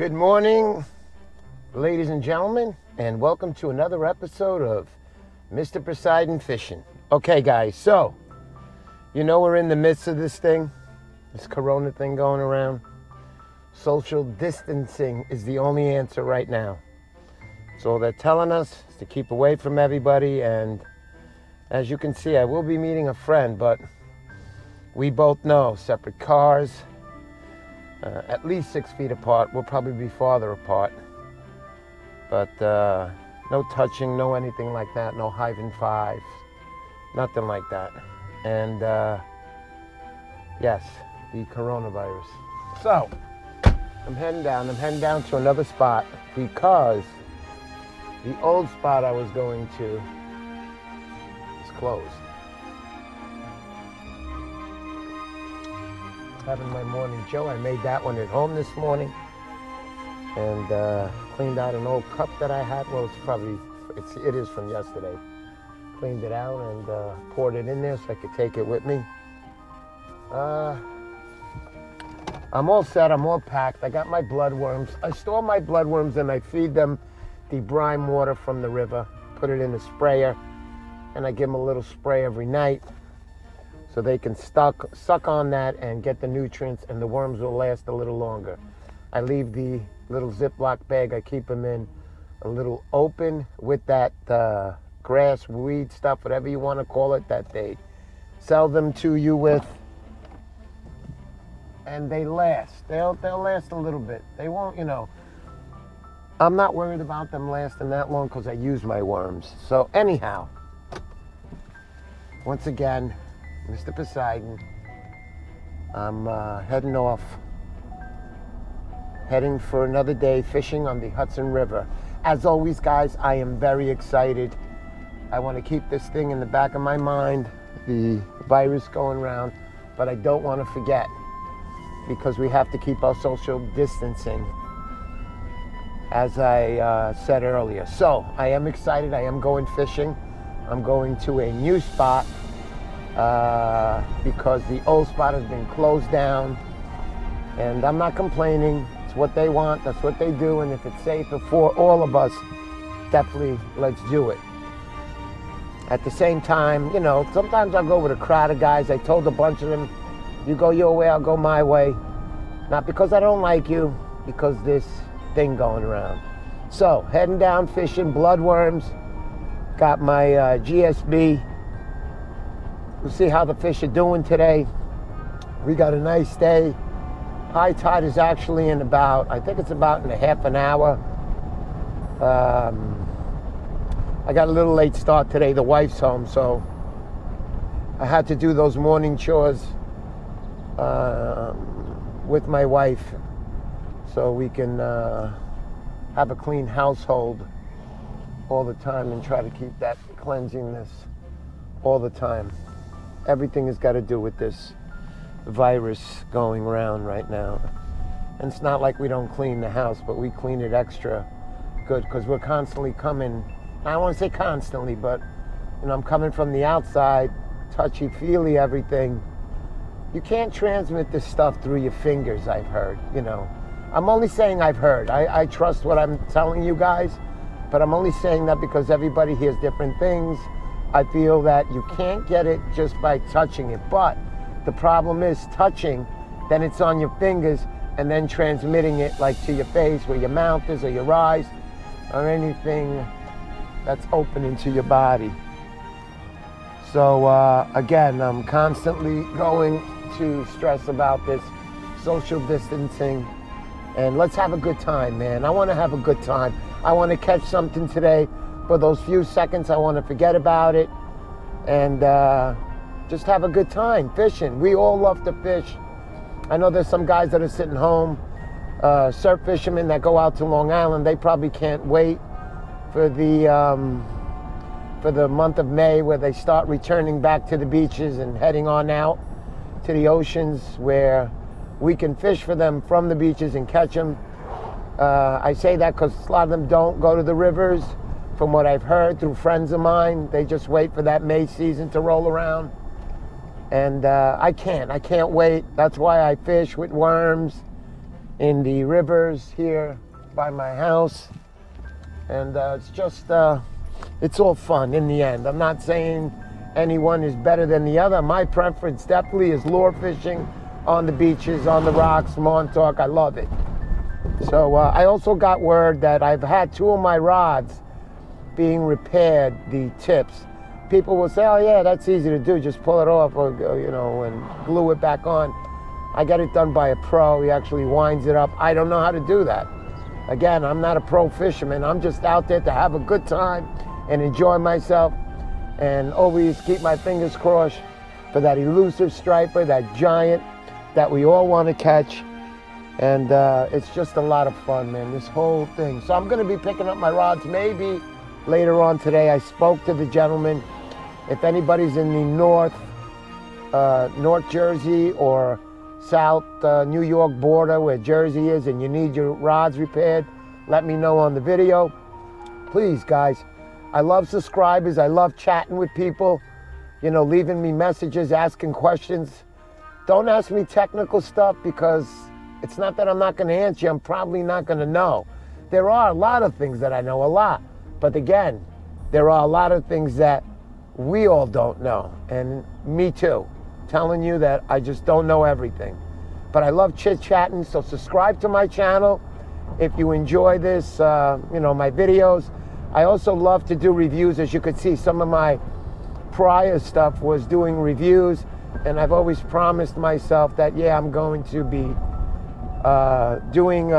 Good morning, ladies and gentlemen, and welcome to another episode of Mr. Poseidon Fishing. Okay, guys, so, you know we're in the midst of this thing, this corona thing going around. Social distancing is the only answer right now. So they're telling us is to keep away from everybody, and as you can see, I will be meeting a friend, but we both know separate cars, at least 6 feet apart. We'll probably be farther apart. But no touching, no anything like that, no hiving five, nothing like that. And yes, the coronavirus. So, I'm heading down to another spot because the old spot I was going to is closed. Having my morning Joe. I made that one at home this morning and cleaned out an old cup that I had. Well, it is from yesterday. Cleaned it out and poured it in there so I could take it with me. I'm all set, I'm all packed. I got my bloodworms. I store my bloodworms and I feed them the brine water from the river, put it in a sprayer, and I give them a little spray every night so they can suck on that and get the nutrients, and the worms will last a little longer. I leave the little Ziploc bag I keep them in a little open with that grass, weed stuff, whatever you want to call it, that they sell them to you with, and they last. They'll last a little bit. They won't, I'm not worried about them lasting that long because I use my worms. So anyhow, once again, Mr. Poseidon, I'm heading for another day fishing on the Hudson River. As always, guys, I am very excited. I want to keep this thing in the back of my mind, the virus going around, but I don't want to forget because we have to keep our social distancing, as I said earlier. So I am excited. I am going fishing. I'm going to a new spot because the old spot has been closed down, and I'm not complaining. It's what they want, that's what they do, and if it's safer for all of us, definitely let's do it. At the same time, sometimes I'll go with a crowd of guys. I told a bunch of them, you go your way, I'll go my way. Not because I don't like you, because this thing going around. So, heading down fishing, bloodworms, got my GSB. We'll see how the fish are doing today. We got a nice day. High tide is actually in I think it's about in a half an hour. I got a little late start today. The wife's home, so I had to do those morning chores with my wife so we can have a clean household all the time and try to keep that cleanliness all the time. Everything has got to do with this virus going around right now. And it's not like we don't clean the house, but we clean it extra good because we're constantly coming. I don't want to say constantly, but I'm coming from the outside, touchy-feely everything. You can't transmit this stuff through your fingers, I've heard, I'm only saying I've heard. I trust what I'm telling you guys, but I'm only saying that because everybody hears different things. I feel that you can't get it just by touching it, but the problem is touching, then it's on your fingers, and then transmitting it like to your face, where your mouth is, or your eyes, or anything that's open into your body. So again, I'm constantly going to stress about this social distancing, and let's have a good time, man. I want to have a good time. I want to catch something today. For those few seconds, I want to forget about it and just have a good time fishing. We all love to fish. I know there's some guys that are sitting home, surf fishermen that go out to Long Island. They probably can't wait for the month of May, where they start returning back to the beaches and heading on out to the oceans where we can fish for them from the beaches and catch them. I say that because a lot of them don't go to the rivers. From what I've heard through friends of mine, they just wait for that May season to roll around. And I can't wait. That's why I fish with worms. in the rivers here by my house. And it's just, it's all fun in the end. I'm not saying anyone is better than the other. My preference definitely is lure fishing on the beaches, on the rocks, Montauk. I love it. So I also got word that I've had 2 of my rods being repaired, the tips. People will say, oh yeah, that's easy to do. Just pull it off or, you know, and glue it back on. I got it done by a pro. He actually winds it up. I don't know how to do that. Again, I'm not a pro fisherman. I'm just out there to have a good time and enjoy myself and always keep my fingers crossed for that elusive striper, that giant that we all want to catch. And it's just a lot of fun, man, this whole thing. So I'm going to be picking up my rods maybe later on today. I spoke to the gentleman. If anybody's in the North Jersey or South New York border where Jersey is and you need your rods repaired, let me know on the video. Please, guys, I love subscribers. I love chatting with people, you know, leaving me messages, asking questions. Don't ask me technical stuff because it's not that I'm not going to answer you. I'm probably not going to know. There are a lot of things that I know a lot. But again, there are a lot of things that we all don't know. And me too. Telling you that I just don't know everything. But I love chit-chatting, so subscribe to my channel if you enjoy this, you know, my videos. I also love to do reviews. As you could see, some of my prior stuff was doing reviews, and I've always promised myself that, yeah, I'm going to be doing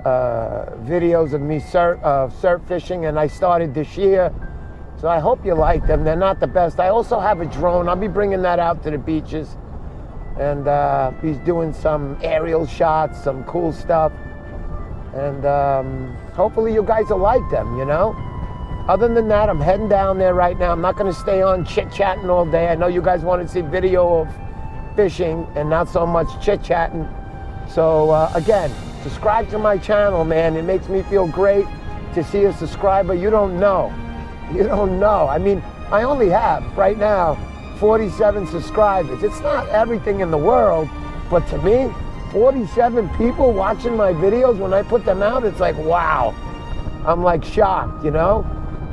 videos of me surf fishing, and I started this year. So I hope you like them. They're not the best. I also have a drone. I'll be bringing that out to the beaches. And he's doing some aerial shots, some cool stuff. And hopefully you guys will like them, you know? Other than that, I'm heading down there right now. I'm not going to stay on chit-chatting all day. I know you guys want to see video of fishing and not so much chit-chatting. So again, subscribe to my channel, man. It makes me feel great to see a subscriber. You don't know. You don't know. I mean, I only have, right now, 47 subscribers. It's not everything in the world, but to me, 47 people watching my videos when I put them out, it's like, wow. I'm like shocked, you know?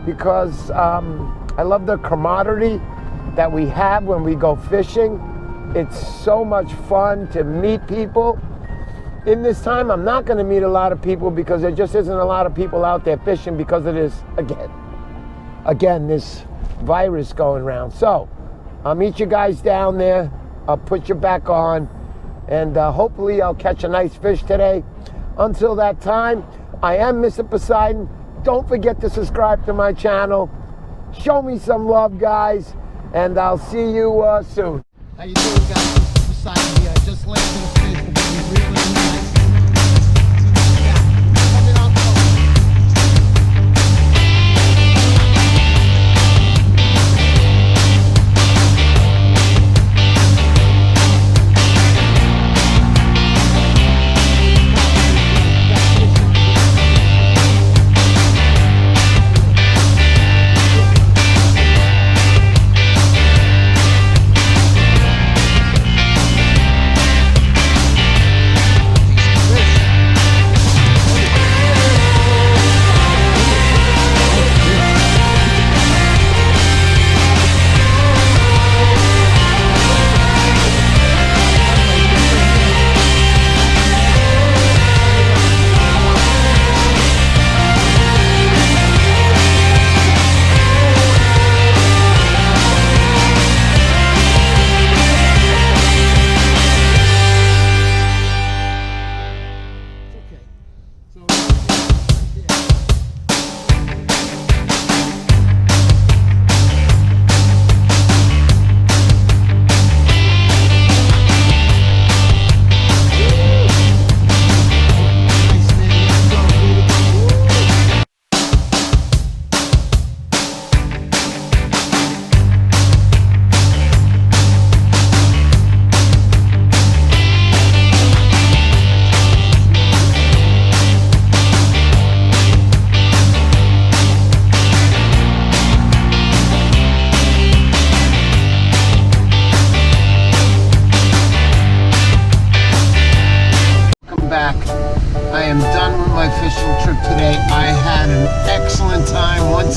Because I love the camaraderie that we have when we go fishing. It's so much fun to meet people. In this time, I'm not going to meet a lot of people because there just isn't a lot of people out there fishing because of this, again, this virus going around. So I'll meet you guys down there. I'll put you back on, and hopefully I'll catch a nice fish today. Until that time, I am Mr. Poseidon. Don't forget to subscribe to my channel. Show me some love, guys, and I'll see you soon. How you doing, guys? Mr. Poseidon here. I just landed a fish. Really nice. Yeah, coming out close.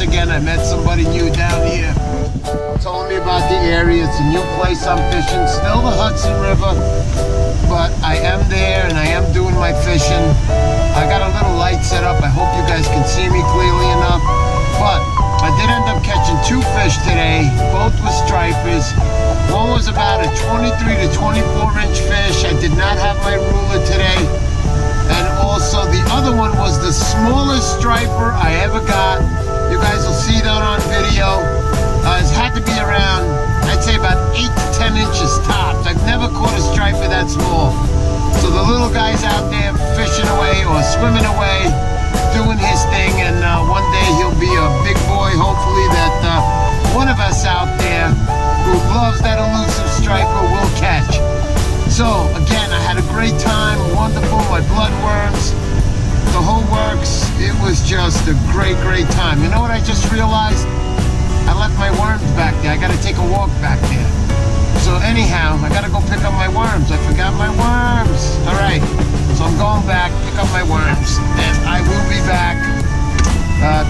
again, I met somebody new down here. Told me about the area. It's a new place I'm fishing. Still the Hudson River, but I am there and I am doing my fishing. I got a little light set up. I hope you guys can see me clearly enough. But I did end up catching 2 fish today. Both were stripers. One was about a 23 to 24 inch fish. I did not have my ruler today. And also the other one was the smallest striper I ever got. You guys will see that on video. It's had to be around, I'd say about 8 to 10 inches tops. I've never caught a striper that small. So the little guy's out there fishing away or swimming away, doing his thing, and one day he'll be a big boy, hopefully, that one of us out there who loves that elusive striper will catch. So again, I had a great time, wonderful, my bloodworms, the whole works. It was just a great, great time. You know what I just realized? I left my worms back there. I gotta take a walk back there. So anyhow, I gotta go pick up my worms. I forgot my worms. All right, so I'm going back, pick up my worms, and I will be back.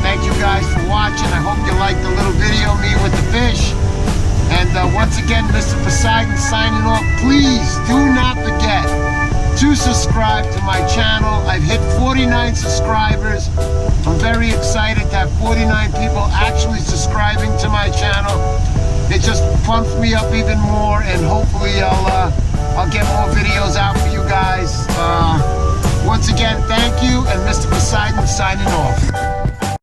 Thank you guys for watching. I hope you liked the little video of me with the fish. And once again, Mr. Poseidon signing off. Please do not forget to subscribe to my channel. I've hit 49 subscribers. I'm very excited to have 49 people actually subscribing to my channel. It just pumps me up even more, and hopefully I'll get more videos out for you guys. Once again, thank you, and Mr. Poseidon signing off.